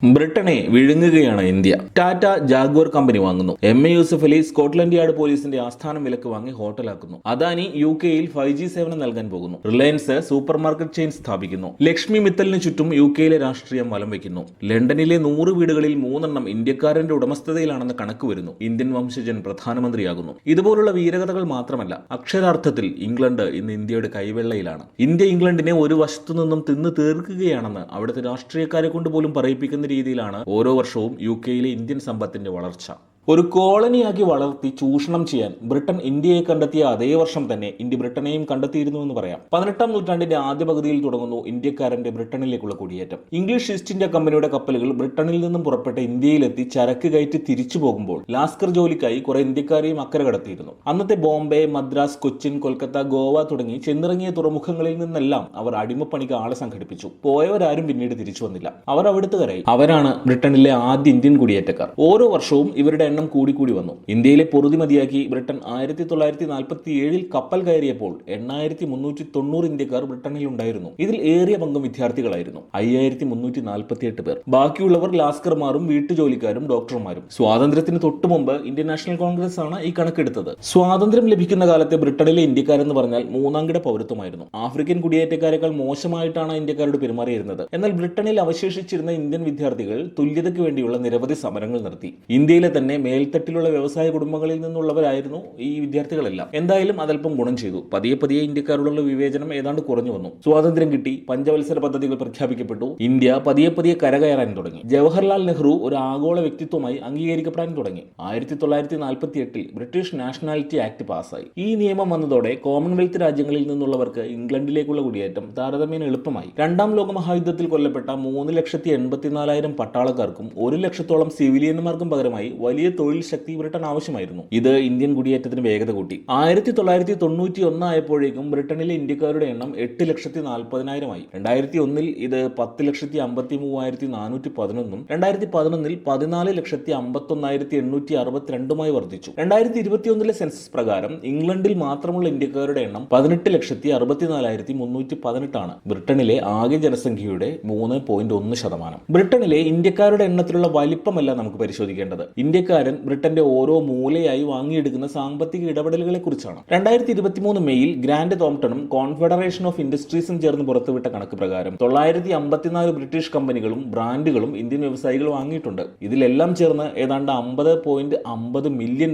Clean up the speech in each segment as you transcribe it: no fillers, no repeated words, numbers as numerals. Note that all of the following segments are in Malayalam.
ബ്രിട്ടനെ വിഴുങ്ങുകയാണ് ഇന്ത്യ. ടാറ്റ ജാഗ്വർ കമ്പനി വാങ്ങുന്നു. M A. Yusuff Ali Scotland Yard പോലീസിന്റെ ആസ്ഥാനം വിലക്ക് വാങ്ങി ഹോട്ടലാക്കുന്നു. അദാനി യു.കെയിൽ 5G സേവനം നൽകാൻ പോകുന്നു. റിലയൻസ് സൂപ്പർ മാർക്കറ്റ് ചെയിൻ സ്ഥാപിക്കുന്നു. ലക്ഷ്മി മിത്തലിന് ചുറ്റും യു.കെയിലെ രാഷ്ട്രീയം വലം വയ്ക്കുന്നു. ലണ്ടനിലെ 100 വീടുകളിൽ 3 ഇന്ത്യക്കാരന്റെ ഉടമസ്ഥതയിലാണെന്ന് കണക്ക് വരുന്നു. ഇന്ത്യൻ വംശജൻ പ്രധാനമന്ത്രിയാകുന്നു. ഇതുപോലുള്ള വീരകഥകൾ മാത്രമല്ല, അക്ഷരാർത്ഥത്തിൽ ഇംഗ്ലണ്ട് ഇന്ന് ഇന്ത്യയുടെ കൈവെള്ളയിലാണ്. ഇന്ത്യ ഇംഗ്ലണ്ടിനെ ഒരു വശത്തു നിന്നും തിന്നു തീർക്കുകയാണെന്ന് അവിടുത്തെ രാഷ്ട്രീയക്കാരെ കൊണ്ട് പോലും പറയിപ്പിക്കുന്ന രീതിയിലാണ് ഓരോ വർഷവും യു.കെയിലെ ഇന്ത്യൻ സമ്പത്തിന്റെ വളർച്ച. ഒരു കോളനിയാക്കി വളർത്തി ചൂഷണം ചെയ്യാൻ ബ്രിട്ടൻ ഇന്ത്യയെ കണ്ടെത്തിയ അതേ വർഷം തന്നെ ഇന്ത്യ ബ്രിട്ടനെയും കണ്ടെത്തിയിരുന്നുവെന്ന് പറയാം. 18ാം നൂറ്റാണ്ടിന്റെ ആദ്യ പകുതിയിൽ തുടങ്ങുന്നു ഇന്ത്യക്കാരന്റെ ബ്രിട്ടനിലേക്കുള്ള കുടിയേറ്റം. ഇംഗ്ലീഷ് ഈസ്റ്റ് ഇന്ത്യ കമ്പനിയുടെ കപ്പലുകൾ ബ്രിട്ടനിൽ നിന്നും പുറപ്പെട്ട് ഇന്ത്യയിലെത്തി ചരക്ക് കയറ്റി തിരിച്ചു പോകുമ്പോൾ ലാസ്കർ ജോലിക്കായി കുറെ ഇന്ത്യക്കാരെയും അക്കരെ കടത്തിയിരുന്നു. അന്നത്തെ ബോംബെ, മദ്രാസ്, കൊച്ചിൻ, കൊൽക്കത്ത, ഗോവ തുടങ്ങി ചെന്നിറങ്ങിയ തുറമുഖങ്ങളിൽ നിന്നെല്ലാം അവർ അടിമപ്പണിക്ക് ആളെ സംഘടിപ്പിച്ചു. പോയവരാരും പിന്നീട് തിരിച്ചു വന്നില്ല. അവർ അവിടുത്തുകാരായി. അവരാണ് ബ്രിട്ടനിലെ ആദ്യ ഇന്ത്യൻ കുടിയേറ്റക്കാർ. ഓരോ വർഷവും ഇവരുടെ എണ്ണം കൂടി വന്നു. ഇന്ത്യയിലെ പൊറുതി മതിയാക്കി ബ്രിട്ടൻ 1947 കപ്പൽ കയറിയപ്പോൾ 8390 ഇന്ത്യക്കാർ ബ്രിട്ടനിൽ ഉണ്ടായിരുന്നു. ഇതിൽ ഏറിയ പങ്കും വിദ്യാർത്ഥികളായിരുന്നു. 5348 പേർ. ബാക്കിയുള്ളവർ ലാസ്കർമാരും വീട്ടുജോലിക്കാരും ഡോക്ടർമാരും. സ്വാതന്ത്ര്യത്തിന് തൊട്ടു മുമ്പ് ഇന്ത്യൻ നാഷണൽ കോൺഗ്രസ് ആണ് ഈ കണക്കെടുത്തത്. സ്വാതന്ത്ര്യം ലഭിക്കുന്ന കാലത്തെ ബ്രിട്ടനിലെ ഇന്ത്യക്കാരെന്ന് പറഞ്ഞാൽ മൂന്നാംകിട പൗരത്വമായിരുന്നു. ആഫ്രിക്കൻ കുടിയേറ്റക്കാരെക്കാൾ മോശമായിട്ടാണ് ഇന്ത്യക്കാരോട് പെരുമാറിയിരുന്നത്. എന്നാൽ ബ്രിട്ടനിൽ അവശേഷിച്ചിരുന്ന ഇന്ത്യൻ വിദ്യാർത്ഥികൾ തുല്യതയ്ക്ക് വേണ്ടിയുള്ള നിരവധി സമരങ്ങൾ നടത്തി. ഇന്ത്യയിലെ തന്നെ മേൽത്തട്ടിലുള്ള വ്യവസായ കുടുംബങ്ങളിൽ നിന്നുള്ളവരായിരുന്നു ഈ വിദ്യാർത്ഥികളെല്ലാം. എന്തായാലും അതല്പം ഗുണം ചെയ്തു. പതിയെ ഇന്ത്യക്കാരോടുള്ള വിവേചനം ഏതാണ്ട് കുറഞ്ഞു വന്നു. സ്വാതന്ത്ര്യം കിട്ടി. പഞ്ചവത്സര പദ്ധതികൾ പ്രഖ്യാപിക്കപ്പെട്ടു. ഇന്ത്യ പതിയെ കരകയറാൻ തുടങ്ങി. ജവഹർലാൽ നെഹ്റു ഒരു ആഗോള വ്യക്തിത്വമായി അംഗീകരിക്കപ്പെടാൻ തുടങ്ങി. 1948 ബ്രിട്ടീഷ് നാഷണാലിറ്റി ആക്ട് പാസ്സായി. ഈ നിയമം വന്നതോടെ കോമൺവെൽത്ത് രാജ്യങ്ങളിൽ നിന്നുള്ളവർക്ക് ഇംഗ്ലണ്ടിലേക്കുള്ള കുടിയേറ്റം താരതമ്യേന എളുപ്പമായി. രണ്ടാം ലോക മഹായുദ്ധത്തിൽ കൊല്ലപ്പെട്ട 3,84,000 പട്ടാളക്കാർക്കും 1 ലക്ഷത്തോളം സിവിലിയന്മാർക്കും പകരമായി വലിയ തൊഴിൽ ശക്തി ബ്രിട്ടൻ ആവശ്യമായിരുന്നു. ഇത് ഇന്ത്യൻ കുടിയേറ്റത്തിന് വേഗത കൂട്ടി. 1991 ആയപ്പോഴേക്കും ബ്രിട്ടനിലെ ഇന്ത്യക്കാരുടെ എണ്ണം 8,40,000 ആയി. 2001 ഇത് 10,53,411 2011 14,51,862 വർദ്ധിച്ചു. 2021 സെൻസസ് പ്രകാരം ഇംഗ്ലണ്ടിൽ മാത്രമുള്ള ഇന്ത്യക്കാരുടെ എണ്ണം 18,64,318 ആണ്. ബ്രിട്ടനിലെ ആകെ ജനസംഖ്യയുടെ 3.1%. ബ്രിട്ടനിലെ ഇന്ത്യക്കാരുടെ എണ്ണത്തിലുള്ള വലിപ്പമല്ല നമുക്ക് പരിശോധിക്കേണ്ടത്. ഇന്ത്യക്കാരൻ ബ്രിട്ടന്റെ ഓരോ മൂലയായി വാങ്ങിയെടുക്കുന്ന സാമ്പത്തിക ഇടപെടലുകളെ കുറിച്ചാണ്. 2023 മെയ്യിൽ ഗ്രാൻഡ് തോംപ്ടണും കോൺഫെഡറേഷൻ ഓഫ് ഇൻഡസ്ട്രീസും ചേർന്ന് പുറത്തുവിട്ട കണക്ക് പ്രകാരം 954 ബ്രിട്ടീഷ് കമ്പനികളും ബ്രാൻഡുകളും ഇന്ത്യൻ വ്യവസായികൾ വാങ്ങിയിട്ടുണ്ട്. ഇതിലെല്ലാം ചേർന്ന് ഏതാണ്ട് $50.50 മില്യൺ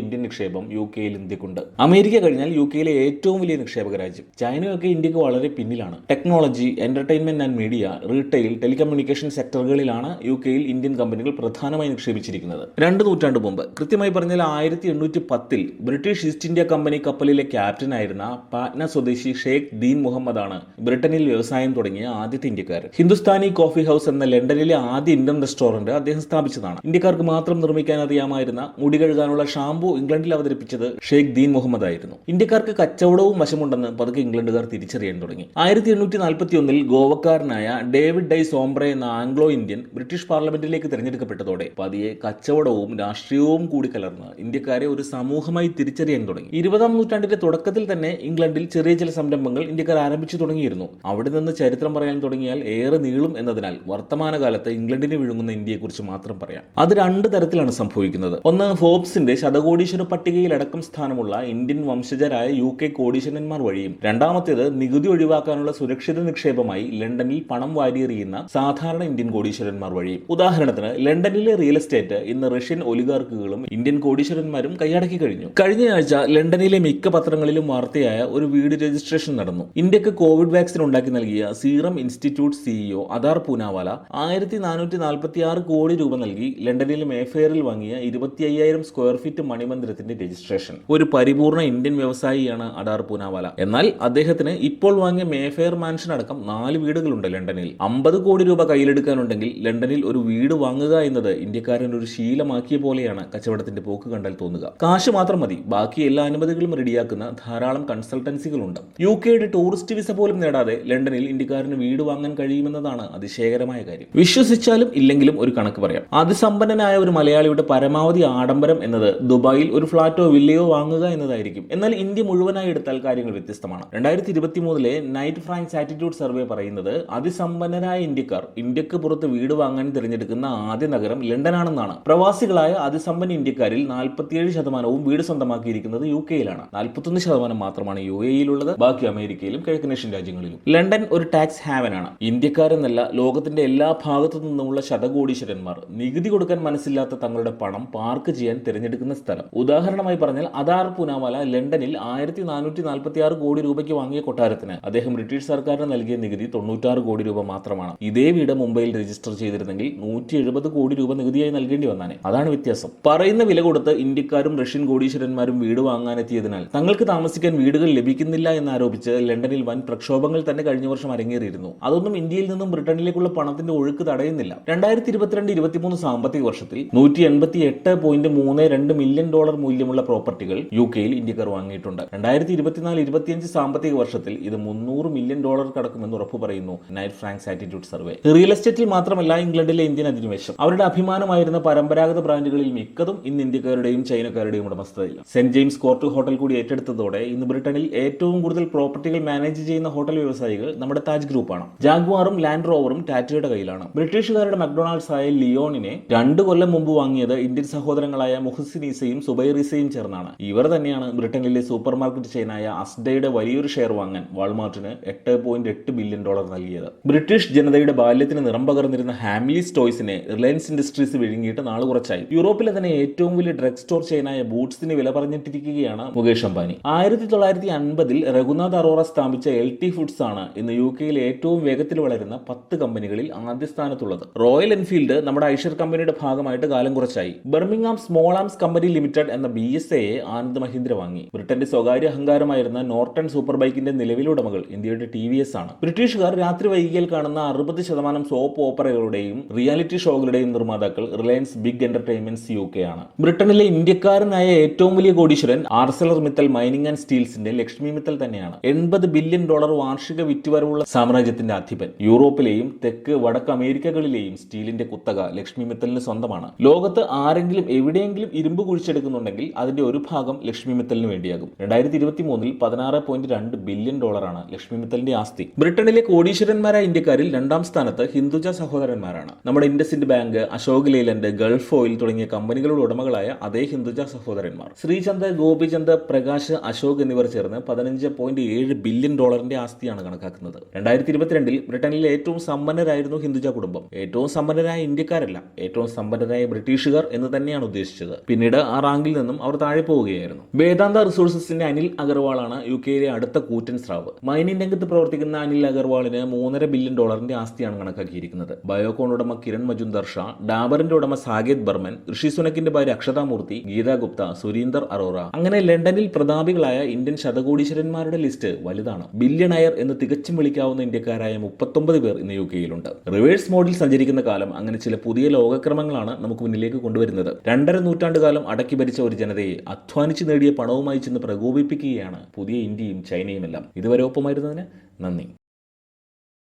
ഇന്ത്യൻ നിക്ഷേപം യു.കെയിൽ ഇന്ത്യക്കുണ്ട്. അമേരിക്ക കഴിഞ്ഞാൽ യു.കെയിലെ ഏറ്റവും വലിയ നിക്ഷേപക രാജ്യം. ചൈനയൊക്കെ ഇന്ത്യക്ക് വളരെ പിന്നിലാണ്. Technology, entertainment and media, retail, telecommunication സെക്ടറുകളിലാണ് യു.കെയിൽ ഇന്ത്യൻ കമ്പനികൾ പ്രധാനമായി നിക്ഷേപിച്ചിരിക്കുന്നത്. 2 നൂറ്റാണ്ട് മുമ്പ്, കൃത്യമായി പറഞ്ഞാൽ 1810 ബ്രിട്ടീഷ് ഈസ്റ്റ് ഇന്ത്യ കമ്പനി കപ്പലിലെ ക്യാപ്റ്റനായിരുന്ന പാറ്റ്ന സ്വദേശി ഷെയ്ഖ് ദീൻ മുഹമ്മദ് ആണ് ബ്രിട്ടനിൽ വ്യവസായം തുടങ്ങിയ ആദ്യത്തെ ഇന്ത്യക്കാരൻ. ഹിന്ദുസ്ഥാനി കോഫി ഹൗസ് എന്ന ലണ്ടനിലെ ആദ്യ ഇന്ത്യൻ റെസ്റ്റോറന്റ് അദ്ദേഹം സ്ഥാപിച്ചതാണ്. ഇന്ത്യക്കാർക്ക് മാത്രം നിർമ്മിക്കാൻ അറിയാമായിരുന്ന മുടി കഴുകാനുള്ള ഷാംപൂ ഇംഗ്ലണ്ടിൽ അവതരിപ്പിച്ചത് ഷെയ്ഖ് ദീൻ മുഹമ്മദ് ആയിരുന്നു. ഇന്ത്യക്കാർക്ക് കച്ചവടവും വശമുണ്ടെന്ന് പതുക്കെ ഇംഗ്ലണ്ടുകാർ തിരിച്ചറിയാൻ തുടങ്ങി. 1841 ഗോവക്കാരനായ ഡേവിഡ് ഡൈ സോംബ്രെ എന്ന ആംഗ്ലോ ഇന്ത്യൻ ബ്രിട്ടീഷ് പാർലമെന്റിലേക്ക് തിരഞ്ഞെടുക്കപ്പെട്ടതോടെ പതിയെ കച്ചവടവും രാഷ്ട്രീയവും കൂടി കലർന്ന് ഇന്ത്യക്കാരെ ഒരു സമൂഹമായി തിരിച്ചറിയാൻ തുടങ്ങി. 20ാം നൂറ്റാണ്ടിന്റെ തുടക്കത്തിൽ തന്നെ ഇംഗ്ലണ്ടിൽ ചെറിയ ചില സംരംഭങ്ങൾ ഇന്ത്യക്കാർ ആരംഭിച്ചു തുടങ്ങിയിരുന്നു. അവിടെ നിന്ന് ചരിത്രം പറയാൻ തുടങ്ങിയാൽ ഏറെ നീളും എന്നതിനാൽ വർത്തമാനകാലത്ത് ഇംഗ്ലണ്ടിനെ വിഴുങ്ങുന്ന ഇന്ത്യയെക്കുറിച്ച് മാത്രം പറയാം. അത് 2 തരത്തിലാണ് സംഭവിക്കുന്നത്. ഒന്ന്, ഫോബ്സിന്റെ ശതകോടീശ്വര പട്ടികയിലടക്കം സ്ഥാനമുള്ള ഇന്ത്യൻ വംശജരായ യു.കെ കോടീശ്വരന്മാർ വഴിയും. രണ്ടാമത്തേത്, നികുതി ഒഴിവാക്കാനുള്ള സുരക്ഷിത നിക്ഷേപമായി ലണ്ടനിൽ പണം വാരിയെറിയുന്ന സാധാരണ ഇന്ത്യൻ കോടീശ്വരന്മാർ വഴിയും. ഉദാഹരണത്തിന്, ലണ്ടനിലെ റിയൽ എസ്റ്റേറ്റ് ഇന്ന് റഷ്യൻ ഒലിഗാർക്കുകളും ഇന്ത്യൻ കോടീശ്വരന്മാരും കൈയടക്കി കഴിഞ്ഞു. കഴിഞ്ഞ ആഴ്ച ലണ്ടനിലെ മിക്ക പത്രങ്ങളിലും വാർത്തയായ ഒരു വീട് രജിസ്ട്രേഷൻ നടന്നു. ഇന്ത്യക്ക് കോവിഡ് വാക്സിൻ ഉണ്ടാക്കി നൽകിയ serum institute CEO Adar Poonawalla 1446 കോടി രൂപ നൽകി ലണ്ടനിലെ മേഫെയറിൽ വാങ്ങിയ 25,000 സ്ക്വയർ ഫീറ്റ് മണിമന്ദിരത്തിന്റെ രജിസ്ട്രേഷൻ. ഒരു പരിപൂർണ ഇന്ത്യൻ വ്യവസായിയാണ് അദാർ പൂനാവാല. എന്നാൽ അദ്ദേഹത്തിന് ഇപ്പോൾ വാങ്ങിയ മേഫെയർ മാൻഷൻ അടക്കം 4 വീടുകളുണ്ട് ലണ്ടനിൽ. 50 കോടി രൂപ കയ്യിലെടുക്കാനുണ്ടെങ്കിൽ ലണ്ടനിൽ ഒരു വീട് വാങ്ങുക എന്നത് ഇന്ത്യക്കാരൻ ഒരു ശീലമാക്കിയ പോലെയാണ് കച്ചവടത്തിന്റെ പോക്ക് കണ്ടാൽ തോന്നുക. കാശ് മാത്രം മതി, ബാക്കി എല്ലാ അനുമതികളും റെഡിയാക്കുന്ന ധാരാളം കൺസൾട്ടൻസികളുണ്ട്. യുകെയുടെ ടൂറിസ്റ്റ് വിസ പോലും നേടാതെ ലണ്ടനിൽ ഇന്ത്യക്കാരന് വീട് വാങ്ങാൻ കഴിയുമെന്നതാണ് അതിശയകരമായ കാര്യം. വിശ്വസിച്ചാലും ഇല്ലെങ്കിലും ഒരു കണക്ക് പറയാം. അതിസമ്പന്നനായ ഒരു മലയാളിയുടെ പരമാവധി ആഡംബരം എന്നത് ദുബായിൽ ഒരു ഫ്ളാറ്റോ വില്ലയോ വാങ്ങുക എന്നതായിരിക്കും. എന്നാൽ ഇന്ത്യ മുഴുവനായി എടുത്താൽ കാര്യങ്ങൾ വ്യത്യസ്തമാണ്. 2023 നൈറ്റ് ഫ്രാങ്ക്സ് ആറ്റിറ്റ്യൂഡ് സർവേ പറയുന്നത് അതിസമ്പന്നരായ ഇന്ത്യക്കാർ ഇന്ത്യക്ക് പുറത്ത് വീട് വാങ്ങാൻ തിരഞ്ഞെടുക്കുന്ന ആദ്യ നഗരം ലണ്ടനാണെന്നാണ്. പ്രവാസികളായ അതിസമ്പന്ന ഇന്ത്യക്കാരിൽ 47% വീട് സ്വന്തമാക്കിയിരിക്കുന്നത് യുകെയിലാണ്. 41% മാത്രമാണ് UAE-യിലുള്ളത്. ബാക്കി അമേരിക്കയിലും കിഴക്കനേഷ്യൻ രാജ്യങ്ങളിലും. ലണ്ടൻ ഒരു ടാക്സ് ഹാവനാണ്. ഇന്ത്യക്കാരെന്നല്ല, ലോകത്തിന്റെ എല്ലാ ഭാഗത്തു നിന്നുമുള്ള ശതകോടീശ്വരന്മാർ നികുതി കൊടുക്കാൻ മനസ്സില്ലാത്ത തങ്ങളുടെ പണം പാർക്ക് ചെയ്യാൻ തിരഞ്ഞെടുക്കുന്ന സ്ഥലം. ഉദാഹരണമായി പറഞ്ഞാൽ അദാർ പൂനാവാല ലണ്ടനിൽ 1446 കോടി രൂപയ്ക്ക് വാങ്ങിയ കൊട്ടാരത്തിന് അദ്ദേഹം ബ്രിട്ടീഷ് സർക്കാരിന് നൽകിയ നികുതി 96 കോടി രൂപ മാത്രമാണ്. ഇതേ വീട് മുംബൈയിൽ രജിസ്റ്റർ ചെയ്തിരുന്നെങ്കിൽ 170 കോടി രൂപ നികുതിയായി നൽകേണ്ടി വന്നാനെ. അതാണ് വ്യത്യാസം. പറയുന്ന വില കൊടുത്ത് ഇന്ത്യക്കാരും റഷ്യൻ കോടീശ്വരന്മാരും വീട് വാങ്ങാനെത്തിയതിനാൽ തങ്ങൾക്ക് താമസിക്കാൻ വീടുകൾ ലഭിക്കുന്നില്ല എന്നാരോപിച്ച് ലണ്ടനിൽ വൻ പ്രക്ഷോഭങ്ങൾ തന്നെ കഴിഞ്ഞ വർഷം അരങ്ങേറിയിരുന്നു. അതൊന്നും ഇന്ത്യയിൽ നിന്നും ബ്രിട്ടനിലേക്കുള്ള പണത്തിന്റെ ഒഴുക്ക് തടയുന്നില്ല. 2022-23 സാമ്പത്തിക വർഷത്തിൽ $188.32 മില്യൺ മൂല്യമുള്ള പ്രോപ്പർട്ടികൾ യുകെയിൽ ഇന്ത്യക്കാർ വാങ്ങിയിട്ടുണ്ട്. 2024-25 സാമ്പത്തിക വർഷത്തിൽ ഇത് $300 മില്യൺ കടക്കുമെന്ന് ഉറപ്പു പറയുന്നു night Franks attitude survey. Real എസ്റ്റേറ്റിൽ മാത്രമല്ല ഇംഗ്ലണ്ടിലെ ഇന്ത്യൻ അധിനിവേശം, അവരുടെ അഭിമാനമായിരുന്ന പരമ്പരാഗത ബ്രാൻഡുകളിൽ മിക്കതും ഇന്ന് ഇന്ത്യക്കാരുടെയും ചൈനക്കാരുടെയും ഉടമസ്ഥതയില്ല. സെന്റ് ജെയിംസ് കോർട്ട് ഹോട്ടൽ കൂടി ഏറ്റെടുത്തതോടെ ഇന്ന് ബ്രിട്ടനിൽ ഏറ്റവും കൂടുതൽ പ്രോപ്പർട്ടികൾ മാനേജ് ചെയ്യുന്ന ഹോട്ടൽ വ്യവസായികൾ നമ്മുടെ താജ് ഗ്രൂപ്പാണ്. ജാഗ്വാറും ലാൻഡ് റോവറും ടാറ്റയുടെ കയ്യിലാണ്. ബ്രിട്ടീഷുകാരുടെ മക്ഡൊണാൾഡ്സ് ആയ ലിയോണിനെ 2 കൊല്ലം മുമ്പ് വാങ്ങിയത് ഇന്ത്യൻ സഹോദരങ്ങളായ മുഹസിനീസയും സുബൈറിസയും ചേർന്നാണ്. ഇവർ തന്നെയാണ് ബ്രിട്ടനിലെ സൂപ്പർ മാർക്കറ്റ് ചെയിനായ അസ്ഡയുടെ വലിയൊരു ഷെയർ വാങ്ങാൻ വാൾമാർട്ടിന് $8.8 ബില്യൺ നൽകിയത്. ബ്രിട്ടീഷ് ജനതയുടെ ബാല്യത്തിന് നിറം പകർന്നിരുന്ന ഹാംലീസ് ടോയ്സിനെ റിലയൻസ് ഇൻഡസ്ട്രീസ് വിഴുങ്ങിയിട്ട് നാള് കുറച്ചായി. യൂറോപ്പിലെ തന്നെ ഏറ്റവും വലിയ ഡ്രഗ് സ്റ്റോർ ചെയിനായ ബൂട്ട്സിന് വില പറഞ്ഞിട്ടിരിക്കുകയാണ് മുകേഷ് അംബാനി. 1950 രഘുനാഥ് അറോറ സ്ഥാപിച്ച LT ഫുഡ്സ് ആണ് ഇന്ന് യുകെയിലെ ഏറ്റവും വേഗത്തിൽ വളരുന്ന 10 കമ്പനികളിൽ ആദ്യ സ്ഥാനത്തുള്ളത്. റോയൽ എൻഫീൽഡ് നമ്മുടെ ഐഷർ കമ്പനിയുടെ ഭാഗമായിട്ട് കാലം കുറച്ചായി. Birmingham small arms company limited എന്ന BSAയെ ആനന്ദ് മഹീന്ദ്ര വാങ്ങി. ബ്രിട്ടന്റെ സ്വകാര്യ അഹങ്കാരമായിരുന്ന നോർട്ടൺ സൂപ്പർ ബൈക്കിന്റെ നിലവിലെ ഉടമകൾ ഇന്ത്യയുടെ TVS ആണ്. ബ്രിട്ടീഷുകാർ രാത്രി വൈകിയാൽ കാണുന്ന 60% സോപ്പ് ഓപ്പറകളുടെയും റിയാലിറ്റി ഷോകളുടെയും നിർമ്മാതാക്കൾ റിലയൻസ് ബിഗ് എന്റർടൈൻമെന്റ്സ് UK ആണ്. ബ്രിട്ടനിലെ ഇന്ത്യക്കാരനായ ഏറ്റവും വലിയ കോടീശ്വരൻ Arcelor Mittal mining and സ്റ്റീൽസിന്റെ Lakshmi Mittal തന്നെയാണ്. $80 ബില്യൺ വാർഷിക വിറ്റുവരവുള്ള സാമ്രാജ്യത്തിന്റെ അധിപൻ. യൂറോപ്പിലെയും തെക്ക് വടക്ക് അമേരിക്കകളിലെയും സ്റ്റീലിന്റെ കുത്തക ലക്ഷ്മി മിത്തലിന് സ്വന്തമാണ്. ലോകത്ത് ആരെങ്കിലും എവിടെയെങ്കിലും ഇരുമ്പ് കുഴിച്ചെടുക്കുന്നുണ്ടെങ്കിൽ അതിന്റെ ഒരു ഭാഗം ലക്ഷ്മി മിത്തലിന് വേണ്ടിയാകും. 2023 $16.2 ബില്യൺ ലക്ഷ്മി മിത്തലിന്റെ ആസ്തി. ബ്രിട്ടനിലെ കോടീശ്വരന്മാരായ ഇന്ത്യക്കാരിൽ 2ാം സ്ഥാനത്ത് ഹിന്ദുജ സഹോദരന്മാരാണ്. നമ്മുടെ IndusInd bank, Ashok Leyland, Gulf oil തുടങ്ങിയ കമ്പനികളുടെ ഉടമകളായ അതേ ഹിന്ദുജ സഹോദരന്മാർ. ശ്രീചന്ദ്, ഗോപിചന്ദ്, പ്രകാശ്, അശോക് എന്നിവർ ചേർന്ന് $15.7 ബില്യൺ ആസ്തിയാണ് കണക്കാക്കുന്നത്. 2022 ബ്രിട്ടനിലെ ഏറ്റവും സമ്പന്നരായിരുന്നു ഹിന്ദുജ കുടുംബം. ഏറ്റവും സമ്പന്നരായ ഇന്ത്യക്കാരല്ല, ഏറ്റവും സമ്പന്നരായ ബ്രിട്ടീഷുകാർ എന്ന് തന്നെയാണ് ഉദ്ദേശിച്ചത്. പിന്നീട് ആ റാങ്കിൽ നിന്നും അവർ താഴെ പോവുകയായിരുന്നു. വേദാന്ത റിസോഴ്സസിന്റെ അനിൽ അഗർവാളാണ് യുകെയിലെ അടുത്ത കൂറ്റൻ സ്രാവ്. മൈനിങ് രംഗത്ത് പ്രവർത്തിക്കുന്ന അനിൽ അഗർവാളിന് $3.5 ബില്യൺ ആസ്തിയാണ് കണക്കാക്കിയിരിക്കുന്നത്. ബയോകോൺ ഉടമ കിരൺ മജുംദർ ഷാ, ഡാബറിന്റെ ഉടമ സാകേത് ബർമൻ, ഋഷി സുനക്കിന്റെ ഭാര്യ അക്ഷത മൂർത്തി, ഗീത ഗുപ്ത, സുരീന്ദർ അറോറ, അങ്ങനെ ലണ്ടനിൽ പ്രതാപികളായ ഇന്ത്യൻ ശതകോടീശ്വരന്മാരുടെ ലിസ്റ്റ് വലുതാണ്. ബില്യണയർ എന്ന് തികച്ചും വിളിക്കാവുന്ന ഇന്ത്യക്കാരായ 39 പേർ ഇന്ന് യുകെയിലുണ്ട്. റിവേഴ്സ് മോഡിൽ സഞ്ചരിക്കുന്ന കാലം അങ്ങനെ ചില പുതിയ ലോകക്രമങ്ങളാണ് നമുക്ക് മുന്നിലേക്ക് കൊണ്ടുവരുന്നത്. 2.5 നൂറ്റാണ്ടുകാലം അടക്കി ഭരിച്ച ഒരു ജനതയെ അധ്വാനിച്ച് നേടിയ പണവുമായി ചെന്ന് പ്രകോപിപ്പിക്കുകയാണ് പുതിയ ഇന്ത്യയും ചൈനയുമെല്ലാം. ഇതുവരെ ഒപ്പമായിരുന്നതിന് നന്ദി.